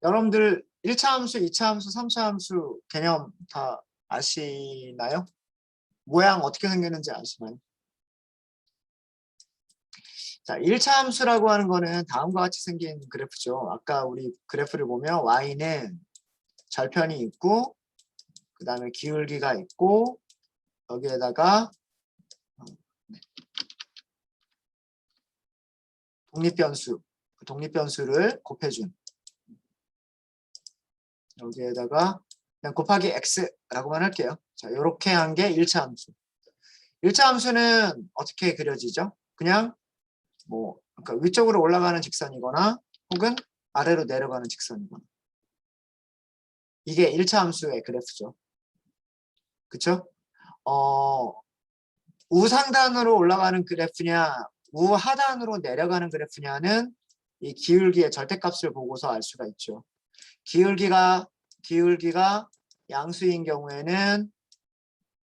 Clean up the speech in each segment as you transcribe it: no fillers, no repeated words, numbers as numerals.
여러분들 1차 함수, 2차 함수, 3차 함수 개념 다 아시나요? 모양 어떻게 생겼는지 아시나요? 자, 1차 함수라고 하는 거는 다음과 같이 생긴 그래프죠. 아까 우리 그래프를 보면 y는 절편이 있고 그 다음에 기울기가 있고 여기에다가 독립변수, 그 독립변수를 곱해준 여기에다가 그냥 곱하기 x라고만 할게요. 자, 이렇게 한 게 1차 함수. 1차 함수는 어떻게 그려지죠? 그냥 뭐 그러니까 위쪽으로 올라가는 직선이거나 혹은 아래로 내려가는 직선이거나 이게 1차 함수의 그래프죠. 그쵸? 우상단으로 올라가는 그래프냐 우하단으로 내려가는 그래프냐는 이 기울기의 절대값을 보고서 알 수가 있죠. 기울기가 양수인 경우에는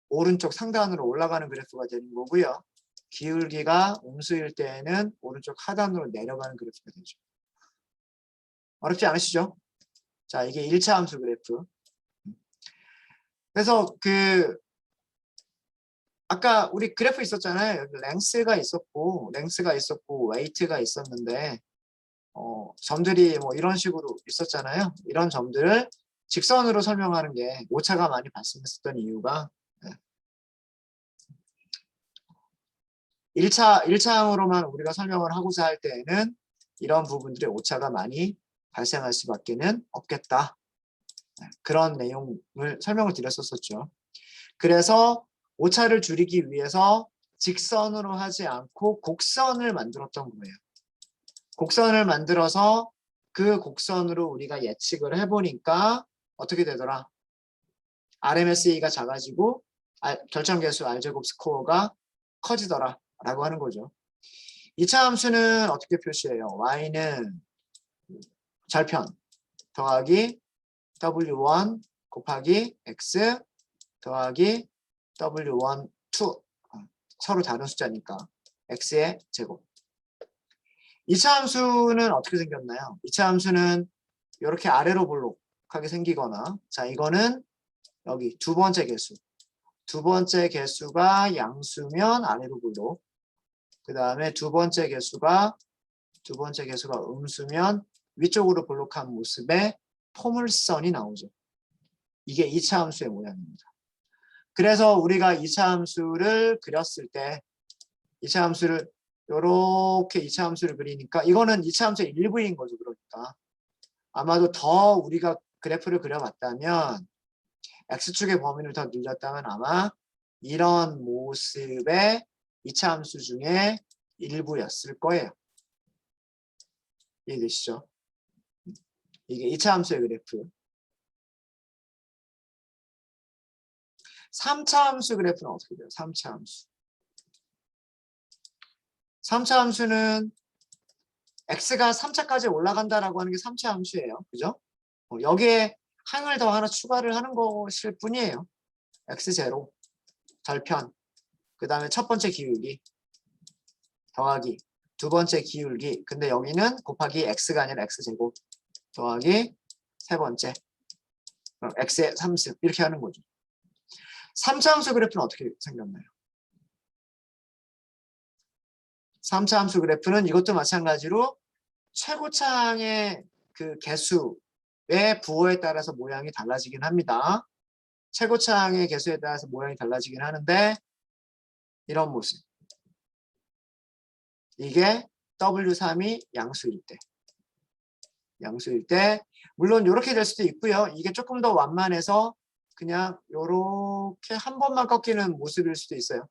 오른쪽 상단으로 올라가는 그래프가 되는 거고요. 기울기가 음수일 때에는 오른쪽 하단으로 내려가는 그래프가 되죠. 어렵지 않으시죠? 자, 이게 1차 함수 그래프. 그래서 아까 우리 그래프 있었잖아요. 여기 랭스가 있었고 웨이트가 있었는데 점들이 뭐 이런 식으로 있었잖아요. 이런 점들을 직선으로 설명하는 게 오차가 많이 발생했었던 이유가 1차항으로만 우리가 설명을 하고자 할 때에는 이런 부분들의 오차가 많이 발생할 수밖에는 없겠다. 그런 내용을 설명을 드렸었죠. 그래서 오차를 줄이기 위해서 직선으로 하지 않고 곡선을 만들었던 거예요. 곡선을 만들어서 그 곡선으로 우리가 예측을 해보니까 어떻게 되더라? RMSE가 작아지고 결정계수 R제곱 스코어가 커지더라 라고 하는 거죠. 2차 함수는 어떻게 표시해요? y는 절편 더하기 w1 곱하기 x 더하기 w1, 2 서로 다른 숫자니까 x의 제곱. 2차 함수는 어떻게 생겼나요? 2차 함수는 이렇게 아래로 볼록하게 생기거나 자 이거는 여기 두 번째 개수. 두 번째 개수가 양수면 아래로 볼록. 그 다음에 두 번째 개수가 음수면 위쪽으로 볼록한 모습의 포물선이 나오죠. 이게 2차 함수의 모양입니다. 그래서 우리가 2차 함수를 그렸을 때 2차 함수를 이렇게 2차 함수를 그리니까 이거는 2차 함수의 일부인 거죠. 그러니까 아마도 더 우리가 그래프를 그려봤다면 x축의 범위를 더 늘렸다면 아마 이런 모습의 2차 함수 중에 일부였을 거예요. 이해되시죠? 이게 2차 함수의 그래프. 3차 함수 그래프는 어떻게 돼요? 3차 함수. 3차 함수는 x가 3차까지 올라간다라고 하는 게 3차 함수예요. 그죠? 여기에 항을 더 하나 추가를 하는 것일 뿐이에요. x0, 절편, 그 다음에 첫 번째 기울기, 더하기, 두 번째 기울기. 근데 여기는 곱하기 x가 아니라 x제곱, 더하기 세 번째, 그럼 x의 3승 이렇게 하는 거죠. 3차 함수 그래프는 어떻게 생겼나요? 3차 함수 그래프는 이것도 마찬가지로 최고차항의 그 개수의 부호에 따라서 모양이 달라지긴 합니다. 최고차항의 개수에 따라서 모양이 달라지긴 하는데 이런 모습. 이게 W3이 양수일 때 물론 이렇게 될 수도 있고요. 이게 조금 더 완만해서 그냥 이렇게 한 번만 꺾이는 모습일 수도 있어요.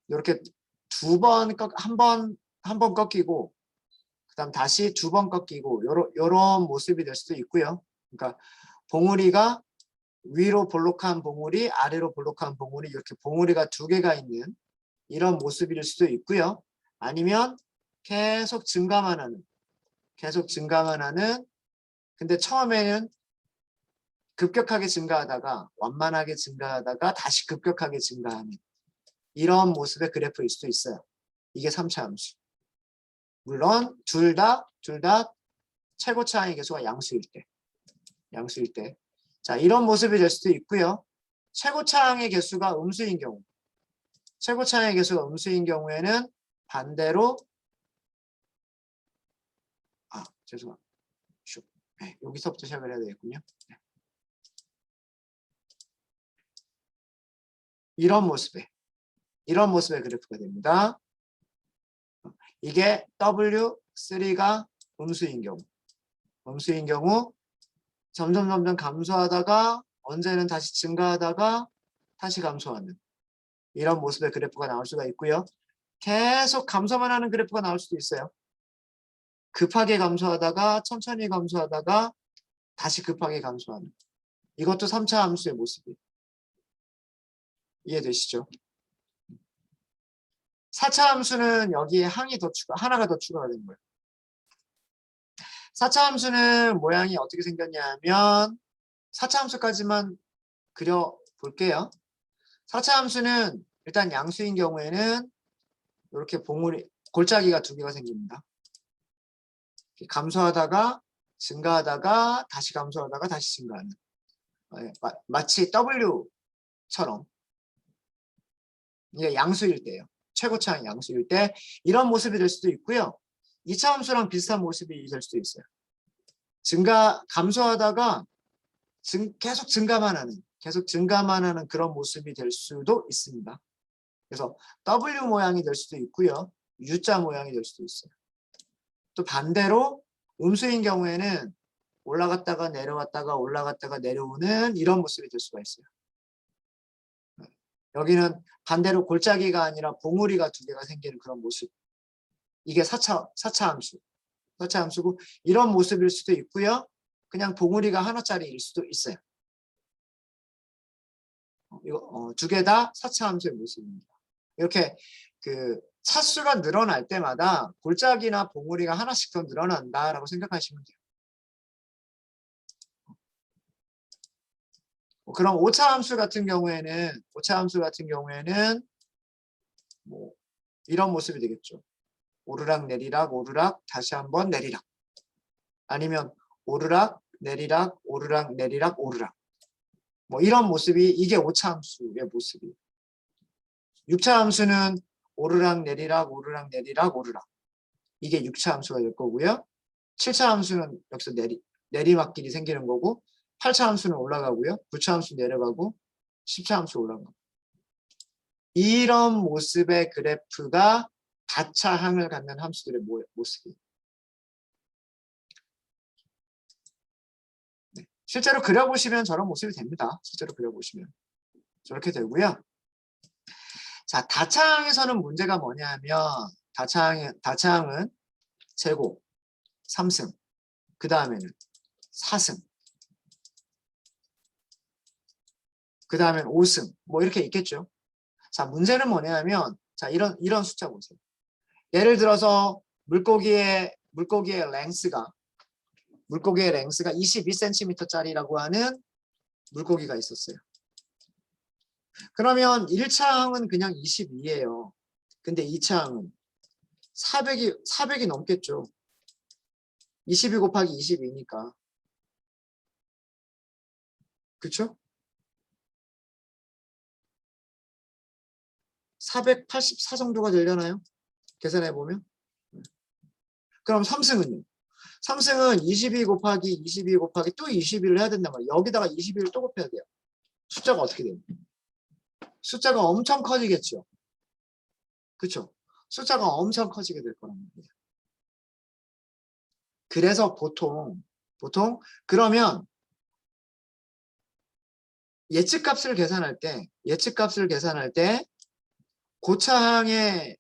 이렇게 한 번 꺾이고 그다음 다시 두 번 꺾이고 요런 모습이 될 수도 있고요. 그러니까 봉우리가 위로 볼록한 봉우리, 아래로 볼록한 봉우리 이렇게 봉우리가 두 개가 있는 이런 모습일 수도 있고요. 아니면 계속 증가만 하는 근데 처음에는 급격하게 증가하다가 완만하게 증가하다가 다시 급격하게 증가하는 이런 모습의 그래프일 수도 있어요. 이게 3차 함수. 물론 둘 다 최고차항의 개수가 양수일 때. 양수일 때. 자, 이런 모습이 될 수도 있고요. 최고차항의 개수가 음수인 경우. 최고차항의 개수가 음수인 경우에는 반대로 죄송합니다. 네, 여기서부터 시작을 해야 되겠군요. 네. 이런 모습의 그래프가 됩니다. 이게 W3가 음수인 경우 점점 감소하다가 언제는 다시 증가하다가 다시 감소하는 이런 모습의 그래프가 나올 수가 있고요. 계속 감소만 하는 그래프가 나올 수도 있어요. 급하게 감소하다가 천천히 감소하다가 다시 급하게 감소하는 이것도 3차 함수의 모습이에요. 이해되시죠? 4차 함수는 여기에 하나가 더 추가가 된 거예요. 4차 함수는 모양이 어떻게 생겼냐면 4차 함수까지만 그려볼게요. 4차 함수는 일단 양수인 경우에는 이렇게 골짜기가 2개가 생깁니다. 감소하다가 증가하다가 다시 감소하다가 다시 증가하는 마치 W처럼 이게 양수일 때예요. 최고차항 양수일 때 이런 모습이 될 수도 있고요. 2차 함수랑 비슷한 모습이 될 수도 있어요. 감소하다가 계속 증가만 하는 그런 모습이 될 수도 있습니다. 그래서 W 모양이 될 수도 있고요. U자 모양이 될 수도 있어요. 또 반대로 음수인 경우에는 올라갔다가 내려오는 이런 모습이 될 수가 있어요. 여기는 반대로 골짜기가 아니라 봉우리가 2개가 생기는 그런 모습. 이게 4차 함수고 이런 모습일 수도 있고요. 그냥 봉우리가 하나짜리일 수도 있어요. 이거 2개 다 4차 함수의 모습입니다. 이렇게 차수가 늘어날 때마다 골짜기나 봉우리가 하나씩 더 늘어난다라고 생각하시면 돼요. 그럼 5차 함수 같은 경우에는 뭐 이런 모습이 되겠죠. 오르락 내리락 오르락 다시 한번 내리락. 아니면 오르락 내리락 오르락 내리락 오르락. 뭐 이런 모습이 이게 5차 함수의 모습이에요. 6차 함수는 오르락 내리락 오르락 내리락 오르락. 이게 6차 함수가 될 거고요. 7차 함수는 여기서 내리막길이 생기는 거고 8차 함수는 올라가고요. 9차 함수 내려가고 10차 함수 올라가고. 이런 모습의 그래프가 다차항을 갖는 함수들의 모습이에요. 네. 실제로 그려보시면 저런 모습이 됩니다. 실제로 그려보시면. 저렇게 되고요. 자, 다차항에서는 문제가 뭐냐면 다차항은 제곱, 3승, 그 다음에는 4승, 그 다음엔 5승, 뭐 이렇게 있겠죠. 자, 문제는 뭐냐면 자, 이런 숫자 보세요. 예를 들어서 물고기의 랭스가 22cm짜리라고 하는 물고기가 있었어요. 그러면 1차항은 그냥 22예요. 근데 2차항은 400이 넘겠죠. 22 곱하기 22니까. 그쵸? 484 정도가 되려나요? 계산해 보면. 그럼 3승은요? 3승은 22 곱하기 또 22를 해야 된단 말이에요. 여기다가 22를 또 곱해야 돼요. 숫자가 어떻게 돼요? 숫자가 엄청 커지겠죠. 그쵸? 숫자가 엄청 커지게 될 거란 말이에요. 그래서 보통 그러면 예측값을 계산할 때 고차항의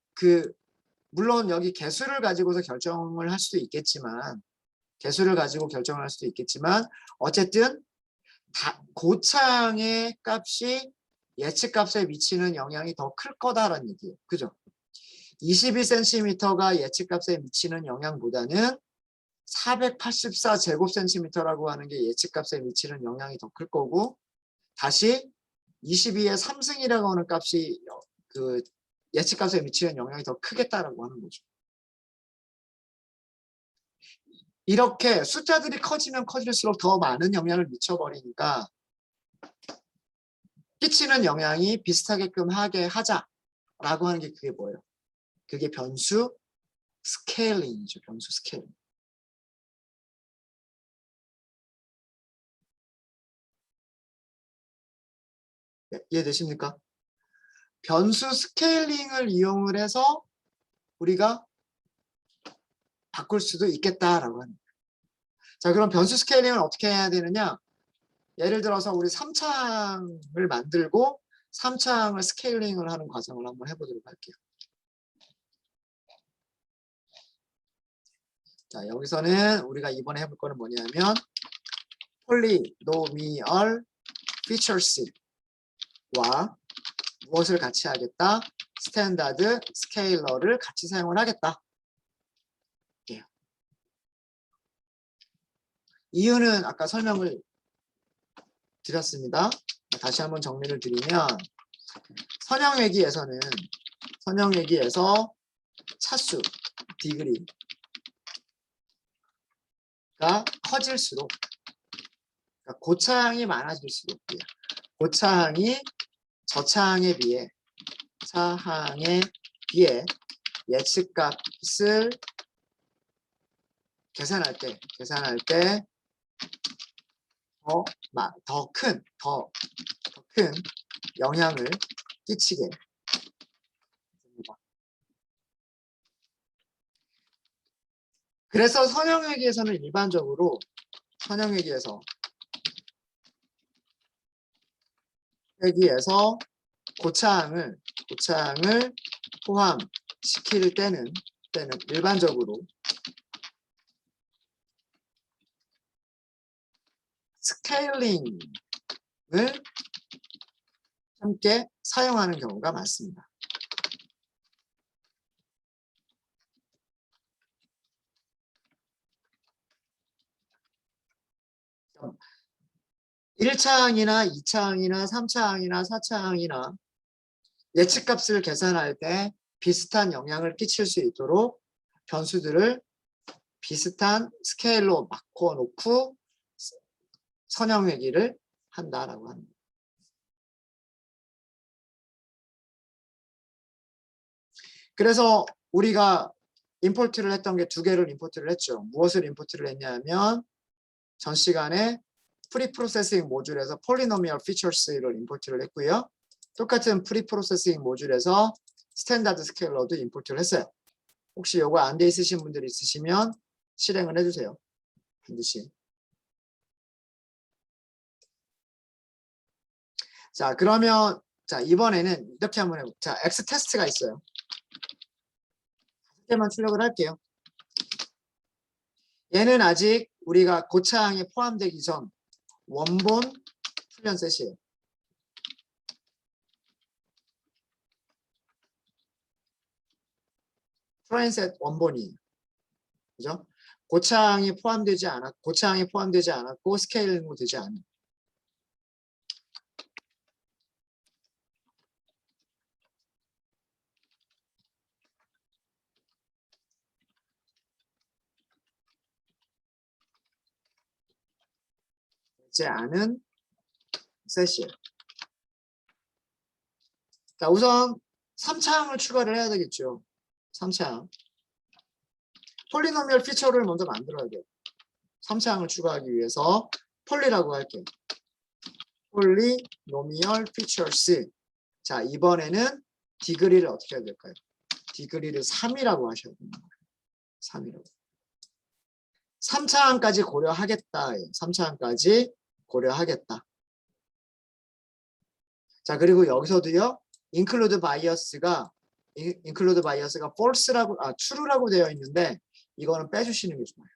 물론 여기 개수를 가지고서 결정을 할 수도 있겠지만 어쨌든 고차항의 값이 예측값에 미치는 영향이 더 클 거다라는 얘기예요. 그죠? 22cm가 예측값에 미치는 영향보다는 484 제곱센티미터라고 하는 게 예측값에 미치는 영향이 더 클 거고 다시 22의 3승이라고 하는 값이 예측값에 미치는 영향이 더 크겠다라고 하는 거죠. 이렇게 숫자들이 커지면 커질수록 더 많은 영향을 미쳐버리니까 끼치는 영향이 비슷하게끔 하게 하자라고 하는 게 그게 뭐예요? 그게 변수 스케일링이죠. 변수 스케일링. 네, 이해되십니까? 변수 스케일링을 이용을 해서 우리가 바꿀 수도 있겠다라고 합니다. 자, 그럼 변수 스케일링을 어떻게 해야 되느냐? 예를 들어서 우리 3창을 만들고 3창을 스케일링을 하는 과정을 한번 해보도록 할게요. 자, 여기서는 우리가 이번에 해볼 거는 뭐냐면 폴리노미얼 피처스와 무엇을 같이 하겠다? 스탠다드 스케일러를 같이 사용을 하겠다. 예. 이유는 아까 설명을 드렸습니다. 다시 한번 정리를 드리면 선형외기에서 차수 디그리가 커질수록 그러니까 고차항이 많아질수록 고차항이 저차항에 비해 차항에 비해 예측값을 계산할 때 더 큰 영향을 끼치게 됩니다. 그래서 선형외기에서는 일반적으로 고차항을 포함시킬 때는 일반적으로 스케일링을 함께 사용하는 경우가 많습니다. 그럼 1차항이나 2차항이나 3차항이나 4차항이나 예측값을 계산할 때 비슷한 영향을 끼칠 수 있도록 변수들을 비슷한 스케일로 바꿔놓고 선형외기를 한다라고 합니다. 그래서 우리가 임포트를 했던 게 두 개를 임포트를 했죠. 무엇을 임포트를 했냐면 전 시간에 프리프로세싱 모듈에서 폴리노미얼 피처스를 임포트를 했고요. 똑같은 프리프로세싱 모듈에서 스탠다드 스케일러도 임포트를 했어요. 혹시 이거 안 돼 있으신 분들 있으시면 실행을 해주세요. 반드시. 자, 그러면 이번에는 이렇게 한번 해볼게요. 자, X 테스트가 있어요. 5개만 출력을 할게요. 얘는 아직 우리가 고차항에 포함되기 전 원본 훈련 셋이에요. 트레인셋 원본이에요. 그죠? 고차항이 포함되지 않았고 스케일링도 되지 않은. 되지 않은 셋이에요. 자, 우선 3차항을 추가를 해야 되겠죠. 3차항. 폴리노미얼 피처를 먼저 만들어야 돼요. 3차항을 추가하기 위해서 폴리라고 할게요. 폴리노미얼 피처스. 자, 이번에는 디그리를 어떻게 해야 될까요? 디그리를 3이라고 하셔야 됩니다. 3이라고. 3차항까지 고려하겠다. 3차항까지 고려하겠다. 자, 그리고 여기서도요. include bias가 false라고 true라고 되어 있는데 이거는 빼주시는 게 좋아요.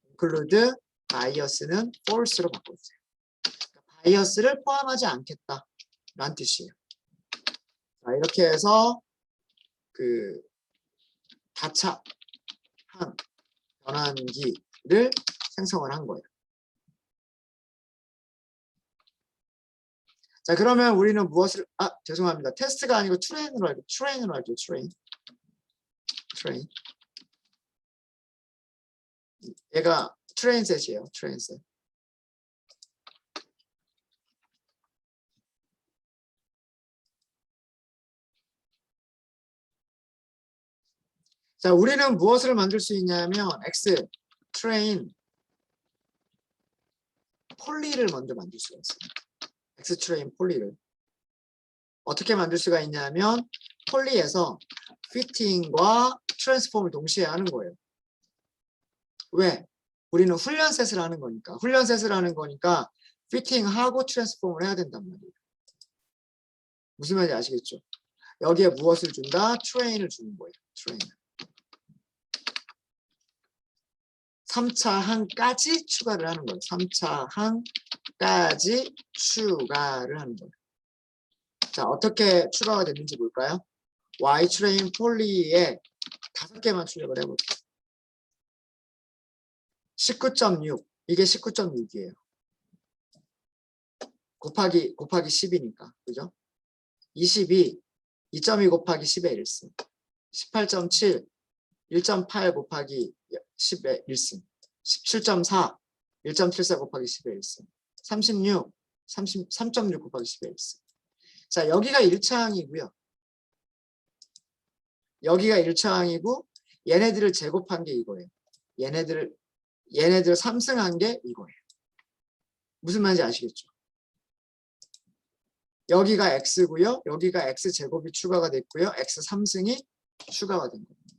include bias는 false로 바꿔주세요. 바이어스를 포함하지 않겠다 라는 뜻이에요. 자, 이렇게 해서 그 다차한 변환기를 생성을 한 거예요. 자, 그러면 우리는 무엇을 죄송합니다. 테스트가 아니고 트레인으로 할게요. 트레인. 얘가 트레인셋이에요. 트레인셋. 자, 우리는 무엇을 만들 수 있냐면 X 트레인 폴리를 먼저 만들 수가 있어요. X 트레인 폴리를 어떻게 만들 수가 있냐면 폴리에서 피팅과 트랜스폼을 동시에 하는 거예요. 왜? 우리는 훈련셋을 하는 거니까. 훈련셋을 하는 거니까 피팅하고 트랜스폼을 해야 된단 말이에요. 무슨 말인지 아시겠죠? 여기에 무엇을 준다? 트레인을 주는 거예요. 트레인. 3차 항까지 추가를 하는 거예요. 3차 항까지 추가를 하는 거예요. 자, 어떻게 추가가 됐는지 볼까요? Y 트레인 폴리에 5개만 출력을 해볼게요. 19.6 이게 19.6이에요. 곱하기 10이니까 그죠? 22 2.2 곱하기 10의 1승 18.7 1.8 곱하기 10의 1승 17.4 1.74 곱하기 10의 1승 36 3.6 곱하기 10의 1승. 자, 여기가 1차항이고요. 여기가 1차항이고 얘네들을 제곱한 게 이거예요. 얘네들 3승한 게 이거예요. 무슨 말인지 아시겠죠? 여기가 x고요. 여기가 x 제곱이 추가가 됐고요. x 3승이 추가가 된 겁니다.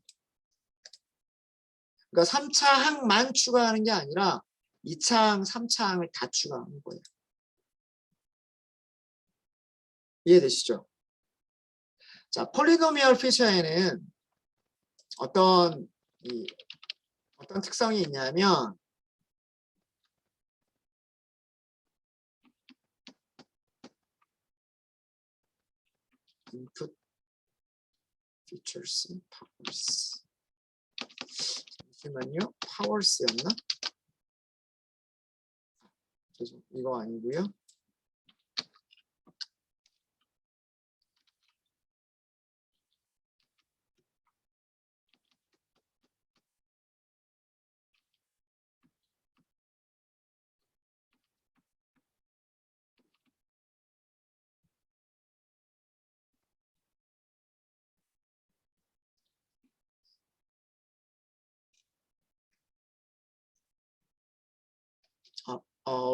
그러니까 3차 항만 추가하는 게 아니라 2차 항, 3차 항을 다 추가하는 거예요. 이해되시죠? 자, 폴리노미얼 피처에는 어떤 특성이 있냐면 input features powers 잠시만요. powers였나? 죄송, 이거 아니고요.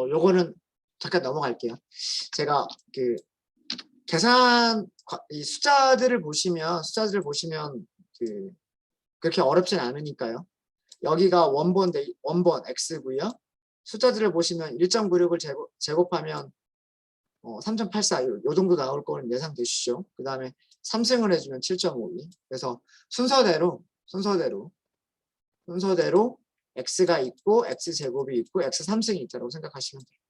요거는 잠깐 넘어갈게요. 제가 그 계산 이 숫자들을 보시면 그렇게 어렵진 않으니까요. 여기가 원본 x고요. 숫자들을 보시면 1.96을 제곱하면 3.84 요 정도 나올 거는 예상되시죠. 그 다음에 3승을 해주면 7.52. 그래서 순서대로 x가 있고 x 제곱이 있고 x 3승이 있다고 생각하시면 돼요.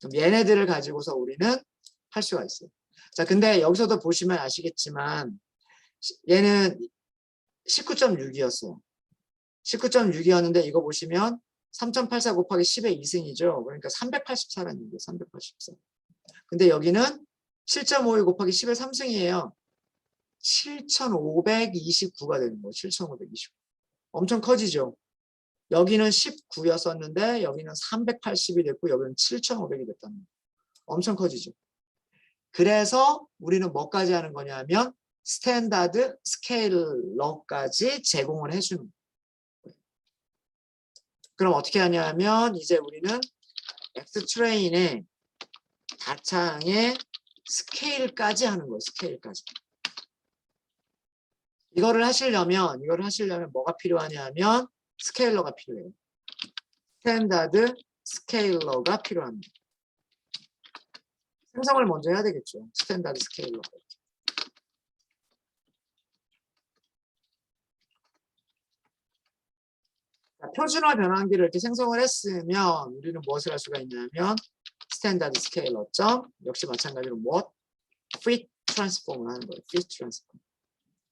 그럼 얘네들을 가지고서 우리는 할 수가 있어요. 자, 근데 여기서도 보시면 아시겠지만 얘는 19.6이었어요. 19.6이었는데 이거 보시면 3.84 곱하기 10의 2승이죠. 그러니까 384라는 얘기예요. 384. 근데 여기는 7.52 곱하기 10의 3승이에요. 7,529가 되는 거예요. 7,529. 엄청 커지죠. 여기는 19였었는데 여기는 380이 됐고 여기는 7,500이 됐다는 거예요. 엄청 커지죠. 그래서 우리는 뭐까지 하는 거냐면 스탠다드 스케일러까지 제공을 해주는 거예요. 그럼 어떻게 하냐면 이제 우리는 X트레인의 다차항의 스케일까지 하는 거예요. 스케일까지. 이거를 하시려면 뭐가 필요하냐면 스케일러가 필요해요. 스탠다드 스케일러가 필요합니다. 생성을 먼저 해야 되겠죠. 스탠다드 스케일러. 자, 표준화 변환기를 이렇게 생성을 했으면 우리는 무엇을 할 수가 있냐면 스탠다드 스케일러 점 역시 마찬가지로 무엇? fit transform을 하는 거예요. fit transform.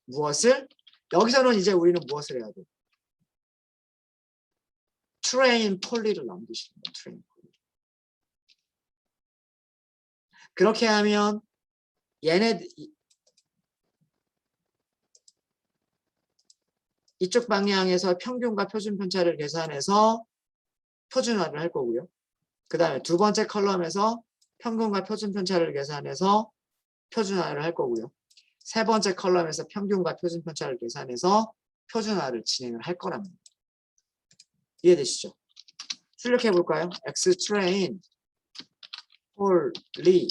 무엇을? 여기서는 이제 우리는 무엇을 해야 돼? 트레인 폴리를 남기시는 거예요. 트레인 폴리. 그렇게 하면 이쪽 방향에서 평균과 표준 편차를 계산해서 표준화를 할 거고요. 그 다음에 두 번째 컬럼에서 평균과 표준 편차를 계산해서 표준화를 할 거고요. 세 번째 컬럼에서 평균과 표준 편차를 계산해서 표준화를 진행을 할 거랍니다. 이해되시죠? 출력해 볼까요? X 트레인 폴리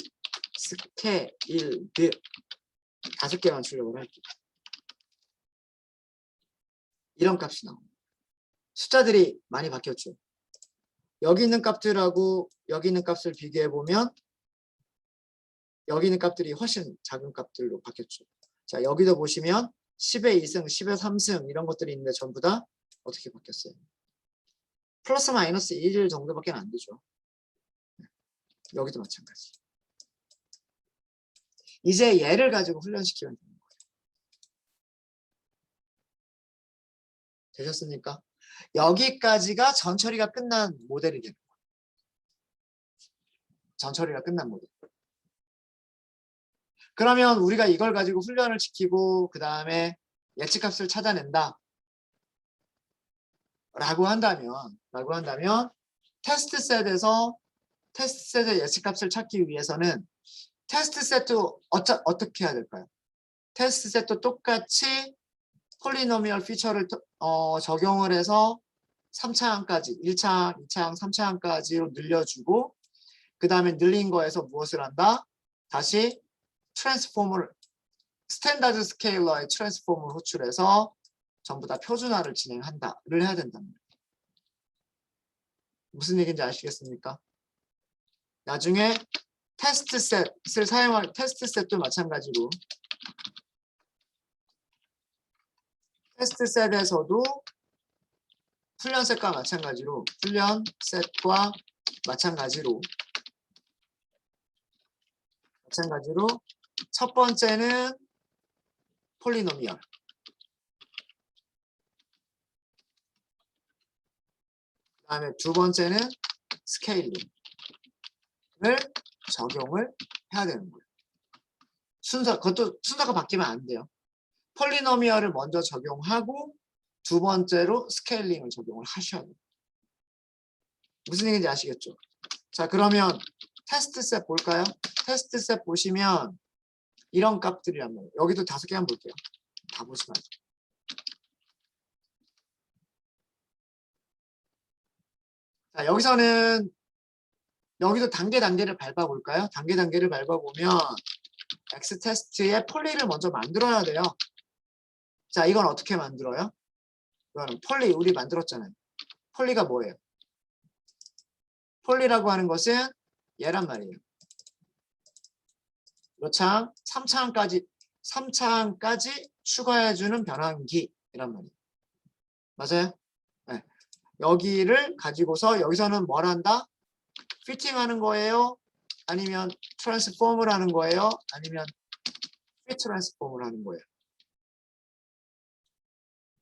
스케일드 5개만 출력을 할게요. 이런 값이 나옵니다. 숫자들이 많이 바뀌었죠. 여기 있는 값들하고 여기 있는 값을 비교해 보면 여기 있는 값들이 훨씬 작은 값들로 바뀌었죠. 자, 여기도 보시면 10의 2승, 10의 3승 이런 것들이 있는데 전부 다 어떻게 바뀌었어요? 플러스 마이너스 1 정도밖에 안 되죠. 여기도 마찬가지. 이제 얘를 가지고 훈련시키면 되는 거예요. 되셨습니까? 여기까지가 전처리가 끝난 모델이 되는 거예요. 전처리가 끝난 모델. 그러면 우리가 이걸 가지고 훈련을 시키고 그 다음에 예측값을 찾아낸다 라고 한다면 테스트 셋의 예측값을 찾기 위해서는 테스트 셋도 어떻게 해야 될까요? 테스트 셋도 똑같이 폴리노미얼 피처를 적용을 해서 3차항까지 1차항, 2차항, 3차항까지로 늘려주고 그 다음에 늘린 거에서 무엇을 한다? 다시 트랜스포머를 스탠다드 스케일러의 트랜스포머를 호출해서 전부 다 표준화를 진행한다를 해야 된다는 거예요. 무슨 얘기인지 아시겠습니까? 나중에 테스트 셋을 사용할 테스트 셋도 마찬가지로 테스트 셋에서도 훈련 셋과 마찬가지로 첫 번째는 폴리노미얼 그 다음에 두 번째는 스케일링을 적용을 해야 되는 거예요. 그것도 순서가 바뀌면 안 돼요. 폴리노미얼을 먼저 적용하고 두 번째로 스케일링을 적용을 하셔야 돼요. 무슨 얘기인지 아시겠죠? 자, 그러면 테스트 셋 볼까요? 테스트 셋 보시면 이런 값들이란 말이에요. 여기도 5개 한번 볼게요. 다 보지 마세요. 자, 여기도 단계를 밟아볼까요? 단계를 밟아보면 X 테스트에 폴리를 먼저 만들어야 돼요. 자, 이건 어떻게 만들어요? 이거는 폴리 우리 만들었잖아요. 폴리가 뭐예요? 폴리라고 하는 것은 얘란 말이에요. 몇 차항? 3차항까지 추가해주는 변환기란 말이에요. 맞아요? 네. 여기를 가지고서 여기서는 뭘 한다? 피팅하는 거예요? 아니면 트랜스폼을 하는 거예요? 아니면 피 트랜스폼을 하는 거예요?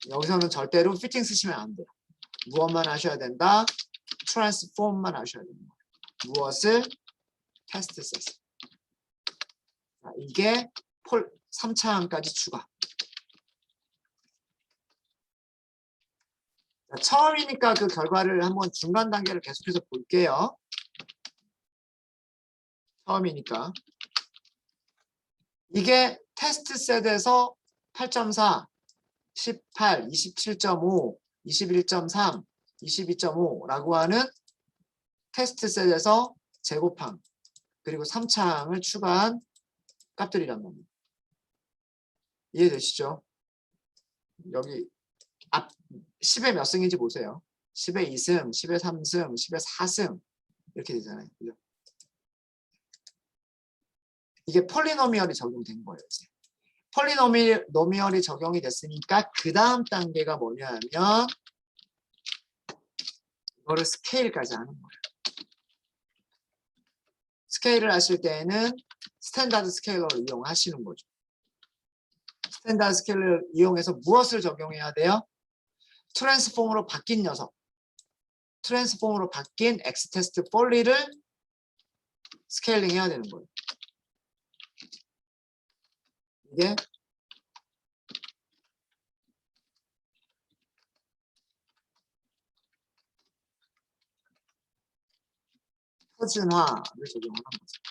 여기서는 절대로 피팅 쓰시면 안 돼요. 무엇만 하셔야 된다? 트랜스폼만 하셔야 됩니다. 무엇을? 테스트 셋. 이게 3차항까지 추가. 자, 처음이니까 그 결과를 한번 중간 단계를 계속해서 볼게요. 처음이니까. 이게 테스트 셋에서 8.4, 18, 27.5, 21.3, 22.5라고 하는 테스트 셋에서 제곱항 그리고 3차항을 추가한 값들이란 말입니다. 이해되시죠? 여기 앞 10의 몇 승인지 보세요. 10의 2승, 10의 3승, 10의 4승 이렇게 되잖아요. 그죠? 이게 폴리노미얼이 적용된 거예요. 이제. 폴리노미얼이 적용이 됐으니까 그 다음 단계가 뭐냐면 이거를 스케일까지 하는 거예요. 스케일을 하실 때에는 스탠다드 스케일러를 이용하시는 거죠. 스탠다드 스케일러를 이용해서 무엇을 적용해야 돼요? 트랜스폼으로 바뀐 녀석. 트랜스폼으로 바뀐 X테스트 폴리를 스케일링 해야 되는 거예요. 이게 표준화를 적용하는 거죠.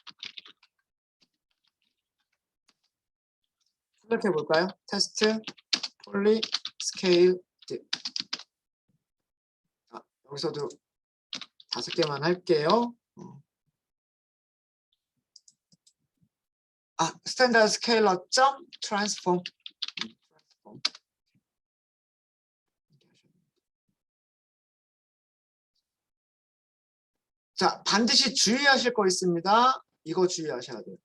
생각해 볼까요? 테스트 폴리 스케일드. 여기서도 5개만 할게요. 스탠다드 스케일러 점 트랜스폼. 자, 반드시 주의하실 거 있습니다. 이거 주의하셔야 돼요.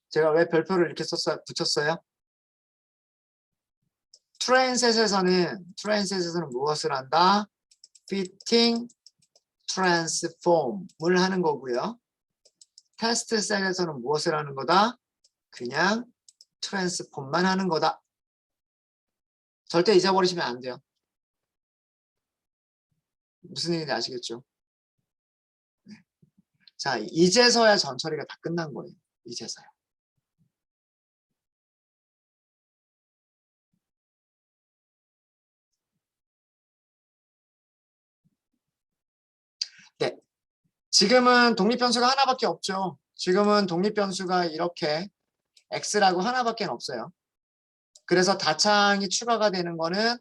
제가 왜 별표를 이렇게 붙였어요? 트랜셋에서는 무엇을 한다? fitting transform을 하는 거고요. 테스트 셀에서는 무엇을 하는 거다? 그냥 트랜스폼만 하는 거다. 절대 잊어버리시면 안 돼요. 무슨 얘기인지 아시겠죠? 네. 자, 이제서야 전처리가 다 끝난 거예요. 이제서야. 네. 지금은 독립변수가 하나밖에 없죠. 지금은 독립변수가 이렇게 x라고 하나밖에 없어요. 그래서 다창이 추가가 되는 거는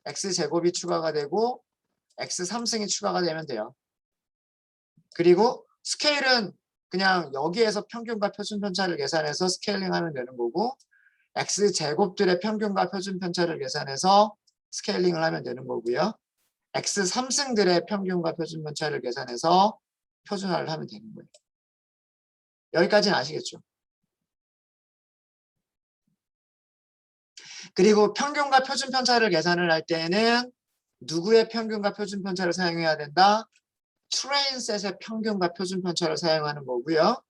x제곱이 추가가 되고 x3승이 추가가 되면 돼요. 그리고 스케일은 그냥 여기에서 평균과 표준 편차를 계산해서 스케일링하면 되는 거고 x제곱들의 평균과 표준 편차를 계산해서 스케일링을 하면 되는 거고요. x3승들의 평균과 표준 편차를 계산해서 표준화를 하면 되는 거예요. 여기까지는 아시겠죠? 그리고 평균과 표준 편차를 계산을 할 때는 누구의 평균과 표준 편차를 사용해야 된다? 트레인셋의 평균과 표준 편차를 사용하는 거고요.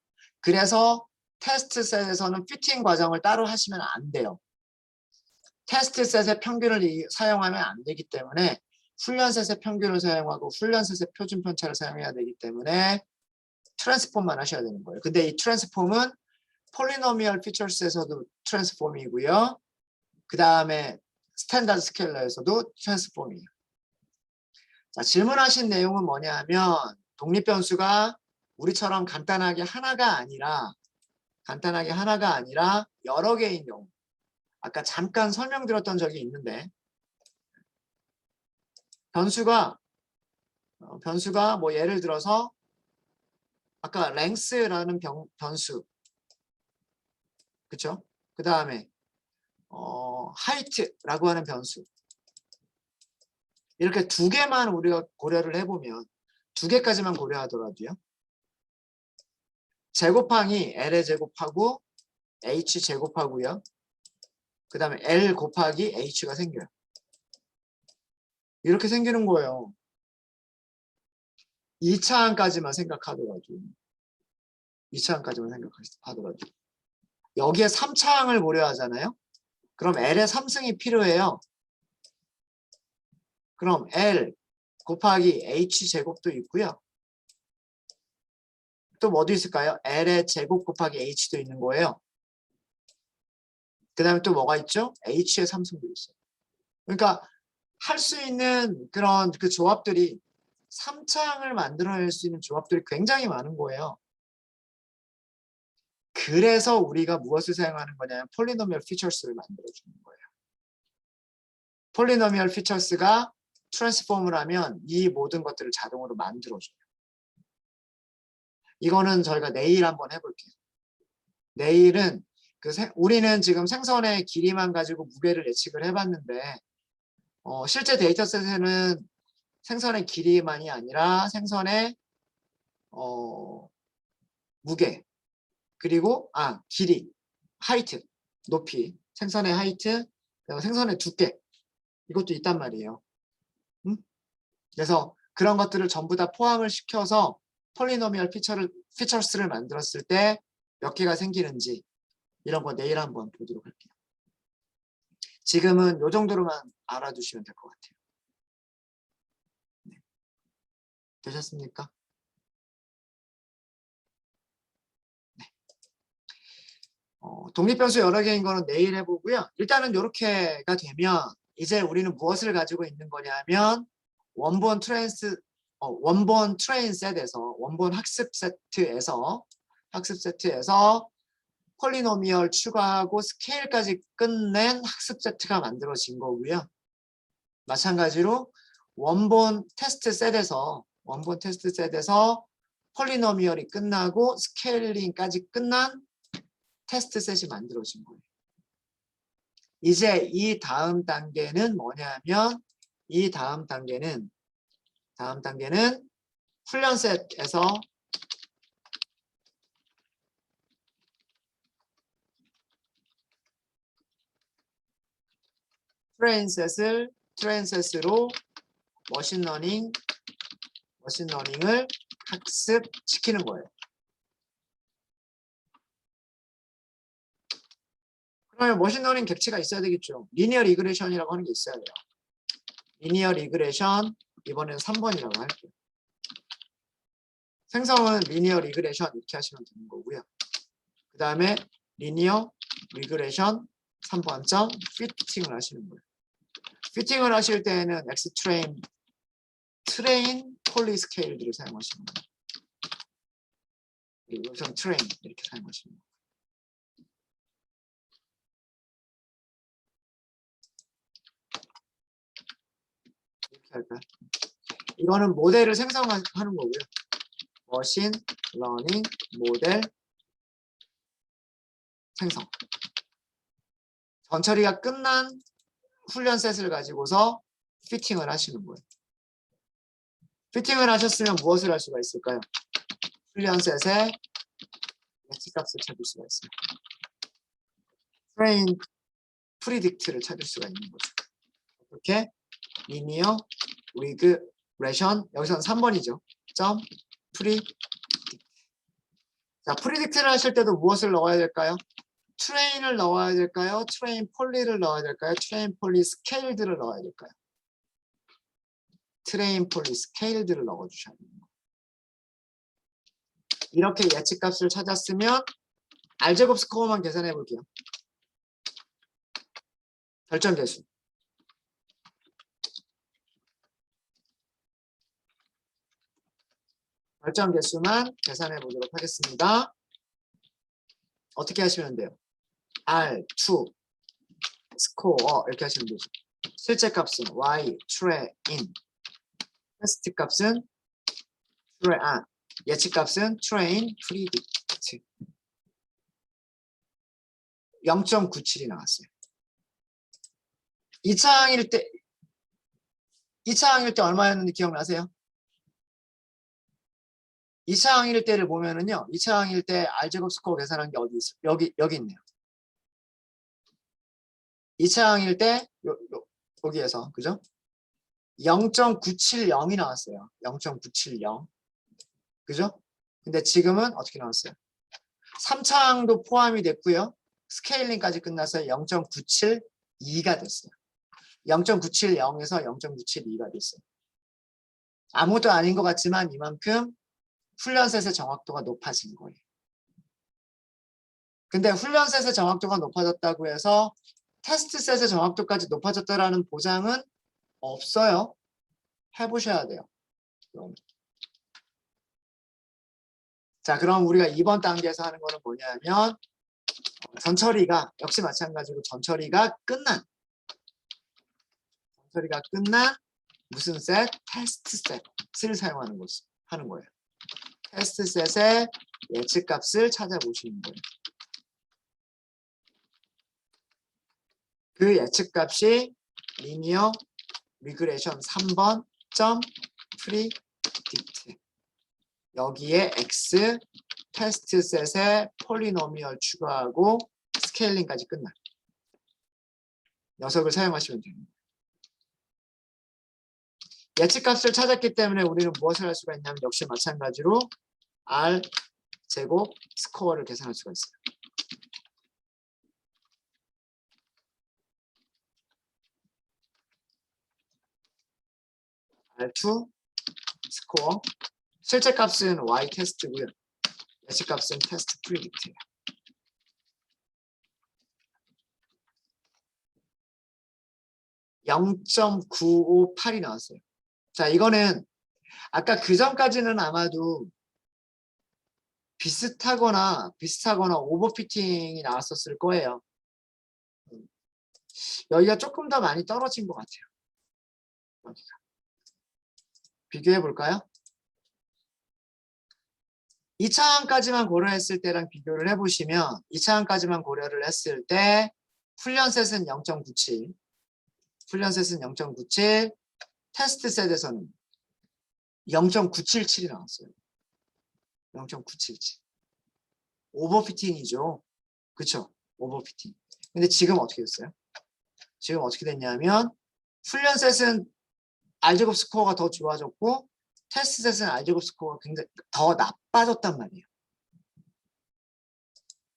그래서 테스트셋에서는 피팅 과정을 따로 하시면 안 돼요. 테스트셋의 평균을 사용하면 안 되기 때문에 훈련셋의 평균을 사용하고 훈련셋의 표준 편차를 사용해야 되기 때문에 트랜스폼만 하셔야 되는 거예요. 근데 이 트랜스폼은 폴리노미얼 피처스에서도 트랜스폼이고요. 그 다음에 스탠다드 스케일러에서도 트랜스폼이에요. 자, 질문하신 내용은 뭐냐 하면 독립변수가 우리처럼 간단하게 하나가 아니라 여러 개인 경우, 아까 잠깐 설명드렸던 적이 있는데 변수가 뭐 예를 들어서 아까 length라는 변수, 그쵸? 그 다음에 height라고 하는 변수, 이렇게 2개만 우리가 고려를 해보면 2개까지만 고려하더라도요. 제곱항이 L의 제곱하고 H 제곱하고요. 그 다음에 L 곱하기 H가 생겨요. 이렇게 생기는 거예요. 2차항까지만 생각하더라도. 2차항까지만 생각하더라도. 여기에 3차항을 고려하잖아요. 그럼 L의 3승이 필요해요. 그럼 L 곱하기 H 제곱도 있고요. 또 뭐도 있을까요? L의 제곱 곱하기 H도 있는 거예요. 그 다음에 또 뭐가 있죠? H의 3승도 있어요. 그러니까 할 수 있는 그런 그 조합들이 3차항을 만들어낼 수 있는 조합들이 굉장히 많은 거예요. 그래서 우리가 무엇을 사용하는 거냐면 폴리노미얼 피처스를 만들어주는 거예요. 폴리노미얼 피처스가 트랜스폼을 하면 이 모든 것들을 자동으로 만들어줘요. 이거는 저희가 내일 한번 해볼게요. 내일은 우리는 지금 생선의 길이만 가지고 무게를 예측을 해봤는데 실제 데이터셋에는 생선의 길이만이 아니라 생선의 무게, 그리고 길이, 하이트, 높이, 생선의 하이트, 생선의 두께, 이것도 있단 말이에요. 그래서 그런 것들을 전부 다 포함을 시켜서 폴리노미얼 피처스를 만들었을 때 몇 개가 생기는지 이런 거 내일 한번 보도록 할게요. 지금은 이 정도로만 알아두시면 될 것 같아요. 네. 되셨습니까? 네. 독립변수 여러 개인 거는 내일 해보고요. 일단은 이렇게가 되면 이제 우리는 무엇을 가지고 있는 거냐면 원본 트레인 셋에서 원본 학습 세트에서 폴리노미얼 추가하고 스케일까지 끝낸 학습 세트가 만들어진 거고요. 마찬가지로 원본 테스트 셋에서 폴리노미얼이 끝나고 스케일링까지 끝난 테스트 셋이 만들어진 거예요. 이제 이 다음 단계는 뭐냐면 이 다음 단계는 훈련 셋에서 트레인 셋으로 머신러닝을 학습시키는 거예요. 그러면 머신러닝 객체가 있어야 되겠죠. 리니어 리그레션이라고 하는 게 있어야 돼요. 리니어 리그레션 이번에는 3번이라고 할게요. 생성은 리니어 리그레션 이렇게 하시면 되는 거고요. 그 다음에 리니어 리그레션 3번점 피팅을 하시는 거예요. 피팅을 하실 때는 트레인 폴리스케일들을 사용하시는 거예요. 그리고 우선 트레인 이렇게 사용하시는 거예요. 이렇게 할까요? 이거는 모델을 생성하는 거고요. 머신 러닝 모델 생성. 전처리가 끝난 훈련 셋을 가지고서 피팅을 하시는 거예요. 피팅을 하셨으면 무엇을 할 수가 있을까요? 훈련 셋의 예측값을 찾을 수가 있어요. 트레인 프리딕트를 찾을 수가 있는 거죠. 이렇게 리니어 리그레션 여기서는 3번이죠. 점 프리딕트. 자, 프리딕트를 하실 때도 무엇을 넣어야 될까요? 트레인을 넣어야 될까요? 트레인 폴리를 넣어야 될까요? 트레인 폴리 스케일드를 넣어야 될까요? 트레인 폴리 스케일드를 넣어주셔야 됩니다. 이렇게 예측값을 찾았으면 알제곱 스코어만 계산해 볼게요. 결정 개수. 결정 개수만 계산해 보도록 하겠습니다. 어떻게 하시면 돼요? R2 스코어 이렇게 하시면 되죠. 실제 값은 Y 트레인, 테스트 값은 예측 값은 트레인 프리딕트 0.97이 나왔어요. 2차 항일 때 얼마였는지 기억나세요? 2차 항일 때를 보면은요. 2차 항일 때 R제곱 스코어 계산한 게 어디 있어요? 여기 있네요. 2차 항일 때 여기에서 그죠? 0.970이 나왔어요. 0.970. 그죠? 근데 지금은 어떻게 나왔어요? 3차 항도 포함이 됐고요. 스케일링까지 끝나서 0.972가 됐어요. 0.970에서 0.972가 됐어요. 아무것도 아닌 것 같지만 이만큼 훈련셋의 정확도가 높아진 거예요. 근데 훈련셋의 정확도가 높아졌다고 해서 테스트셋의 정확도까지 높아졌다라는 보장은 없어요. 해보셔야 돼요. 자, 그럼 우리가 이번 단계에서 하는 거는 뭐냐면 전처리가 역시 마찬가지로 전처리가 끝난 무슨 셋? 테스트 셋을 사용하는 하는 거예요. 테스트 셋의 예측값을 찾아보시는 거예요. 그 예측값이 리니어 리그레션 3번 점 프리딕트 여기에 X 테스트 셋에 폴리노미얼 추가하고 스케일링까지 끝나 녀석을 사용하시면 됩니다. 예측값을 찾았기 때문에 우리는 무엇을 할 수가 있냐면 역시 마찬가지로 R 제곱 스코어를 계산할 수가 있어요. R2 스코어 실제 값은 Y 테스트고요. 예측 값은 테스트 프리딕트예요. 0.958이 나왔어요. 자, 이거는 아까 그 전까지는 아마도 비슷하거나 오버피팅이 나왔었을 거예요. 여기가 조금 더 많이 떨어진 것 같아요. 여기가. 비교해 볼까요? 2차항까지만 고려했을 때랑 비교를 해보시면 2차항까지만 고려를 했을 때 훈련셋은 0.97, 훈련셋은 0.97, 테스트 셋에서는 0.977이 나왔어요. 0.977. 오버피팅이죠. 그쵸? 오버피팅. 근데 지금 어떻게 됐어요? 지금 어떻게 됐냐면 훈련셋은 알제곱 스코어가 더 좋아졌고 테스트셋은 알제곱 스코어가 굉장히 더 나빠졌단 말이에요.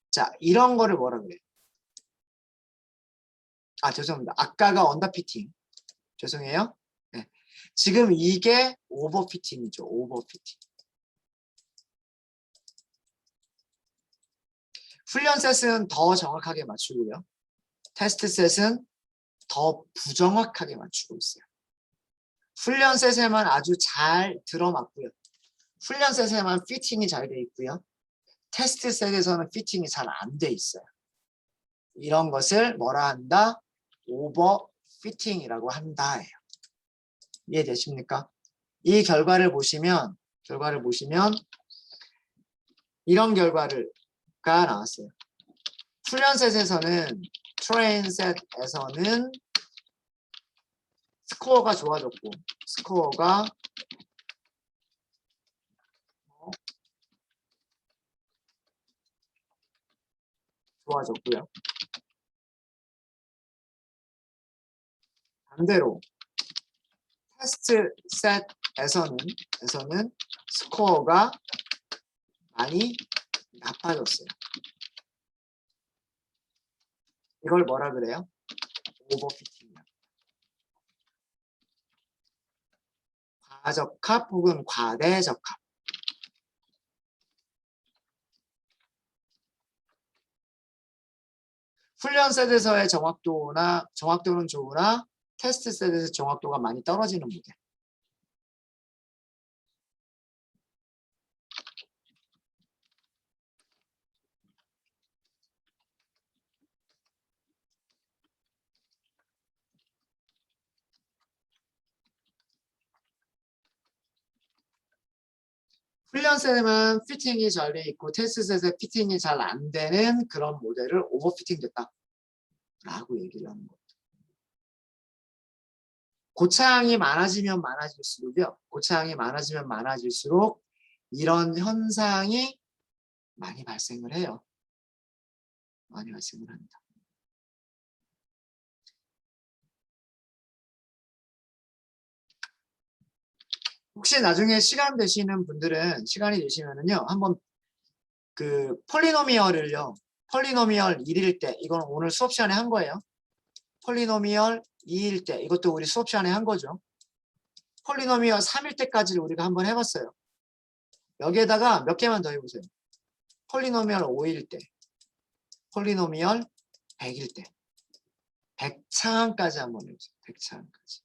자, 이런 거를 뭐라 그래요? 아, 죄송합니다. 아까가 언더피팅. 죄송해요. 네. 지금 이게 오버피팅이죠. 오버피팅. 훈련셋은 더 정확하게 맞추고요. 테스트셋은 더 부정확하게 맞추고 있어요. 훈련셋에만 아주 잘 들어맞고요. 훈련셋에만 피팅이 잘 돼 있고요. 테스트셋에서는 피팅이 잘 안 돼 있어요. 이런 것을 뭐라 한다? 오버피팅이라고 한다예요. 이해되십니까? 이 결과를 보시면 이런 결과가 나왔어요. 훈련셋에서는 트레인셋에서는 스코어가 좋아졌고 스코어가 좋아졌고요. 반대로 테스트 셋에서는 스코어가 많이 나빠졌어요. 이걸 뭐라 그래요? 오버피팅이야. 과적합 혹은 과대적합. 훈련 셋에서의 정확도는 좋으나 테스트 셋에서 정확도가 많이 떨어지는 모델. 훈련셋에만 피팅이 잘 돼 있고 테스트셋에 피팅이 잘 안 되는 그런 모델을 오버피팅 됐다 라고 얘기를 하는 거예요. 고차항이 많아지면 많아질수록요. 고차항이 많아지면 많아질수록 이런 현상이 많이 발생을 해요. 많이 발생을 합니다. 혹시 나중에 시간이 되시면은요, 한번 그 폴리노미얼 1일 때, 이건 오늘 수업 시간에 한 거예요. 폴리노미얼 2일 때, 이것도 우리 수업 시간에 한 거죠. 폴리노미얼 3일 때까지를 우리가 한번 해봤어요. 여기에다가 몇 개만 더 해보세요. 폴리노미얼 5일 때, 폴리노미얼 100일 때, 100차항까지 한번 해보세요. 100차항까지.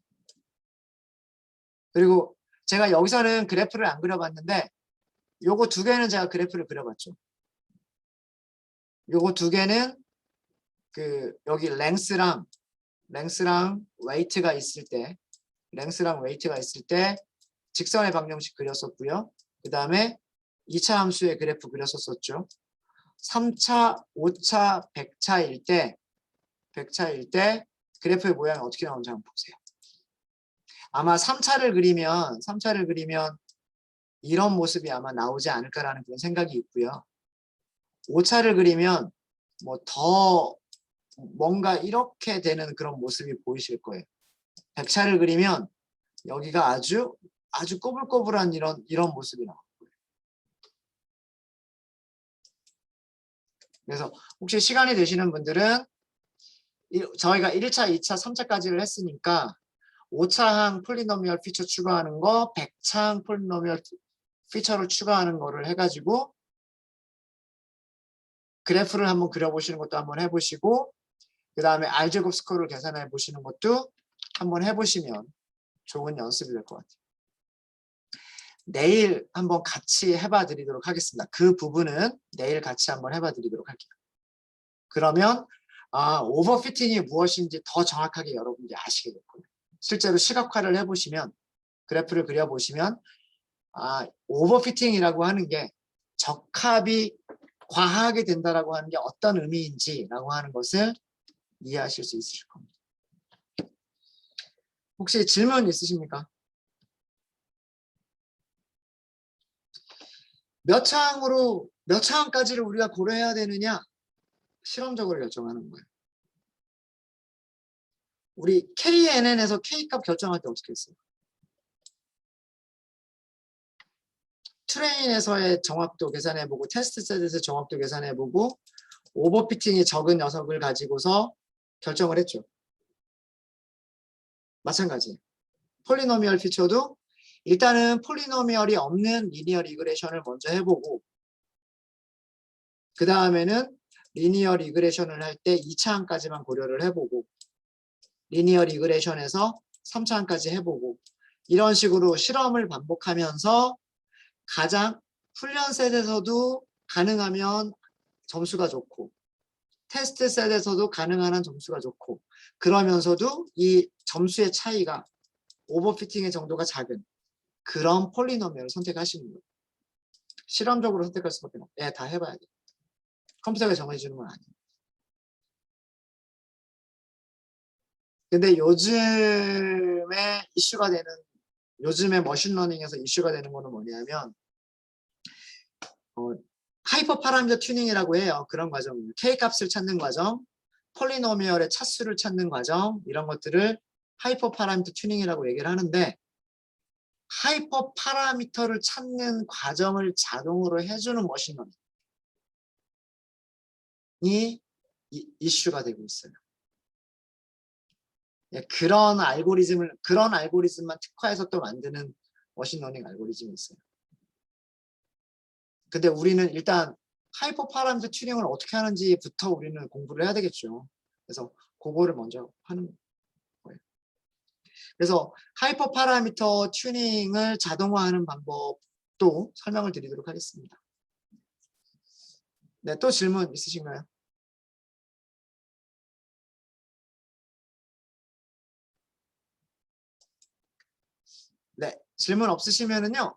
그리고 제가 여기서는 그래프를 안 그려봤는데 요거 두 개는 제가 그래프를 그려봤죠. 요거 두 개는 그 여기 랭스랑 웨이트가 있을 때 직선의 방정식 그렸었고요. 그 다음에 2차 함수의 그래프 그렸었죠. 3차, 5차, 100차일 때 그래프의 모양이 어떻게 나오는지 한번 보세요. 아마 3차를 그리면 이런 모습이 아마 나오지 않을까라는 그런 생각이 있고요. 5차를 그리면 뭐 더 뭔가 이렇게 되는 그런 모습이 보이실 거예요. 100차를 그리면 여기가 아주 꼬불꼬불한 이런 모습이 나올 거예요. 그래서 혹시 시간이 되시는 분들은 저희가 1차, 2차, 3차까지를 했으니까 5차항 폴리노미얼 피처 추가하는 거, 100차항 폴리노미얼 피처를 추가하는 거를 해가지고 그래프를 한번 그려보시는 것도 한번 해보시고 그 다음에 알제곱 스코어를 계산해 보시는 것도 한번 해보시면 좋은 연습이 될 것 같아요. 내일 한번 같이 해봐 드리도록 하겠습니다. 그 부분은 내일 같이 한번 해봐 드리도록 할게요. 그러면 오버피팅이 무엇인지 더 정확하게 여러분들이 아시게 될 거예요. 실제로 시각화를 해보시면 그래프를 그려보시면 오버피팅이라고 하는 게 적합이 과하게 된다라고 하는 게 어떤 의미인지라고 하는 것을 이해하실 수 있으실 겁니다. 혹시 질문 있으십니까? 몇 차항까지를 우리가 고려해야 되느냐? 실험적으로 결정하는 거예요. 우리 KNN에서 K값 결정할 때 어떻게 했어요? 트레인에서의 정확도 계산해보고 테스트셋에서 정확도 계산해보고 오버피팅이 적은 녀석을 가지고서 결정을 했죠. 마찬가지. 폴리노미얼 피처도 일단은 폴리노미얼이 없는 리니어 리그레션을 먼저 해보고 그 다음에는 리니어 리그레션을 할 때 2차항까지만 고려를 해보고 리니어 리그레션에서 3차항까지 해보고 이런 식으로 실험을 반복하면서 가장 훈련 셋에서도 가능하면 점수가 좋고 테스트 셋에서도 가능한 한 점수가 좋고 그러면서도 이 점수의 차이가 오버피팅의 정도가 작은 그런 폴리노미얼을 선택하시는 거예요. 실험적으로 선택할 수밖에 없어요. 네, 다 해봐야 돼요. 컴퓨터가 정해주는 건 아니에요. 근데 요즘에 머신러닝에서 이슈가 되는 거는 뭐냐면 하이퍼 파라미터 튜닝이라고 해요. 그런 과정, K값을 찾는 과정, 폴리노미얼의 차수를 찾는 과정 이런 것들을 하이퍼 파라미터 튜닝이라고 얘기를 하는데 하이퍼 파라미터를 찾는 과정을 자동으로 해주는 머신러닝이 이슈가 되고 있어요. 그런 알고리즘만 특화해서 또 만드는 머신러닝 알고리즘이 있어요. 근데 우리는 일단 하이퍼 파라미터 튜닝을 어떻게 하는지부터 우리는 공부를 해야 되겠죠. 그래서 그거를 먼저 하는 거예요. 그래서 하이퍼 파라미터 튜닝을 자동화하는 방법도 설명을 드리도록 하겠습니다. 네, 또 질문 있으신가요? 네, 질문 없으시면은요.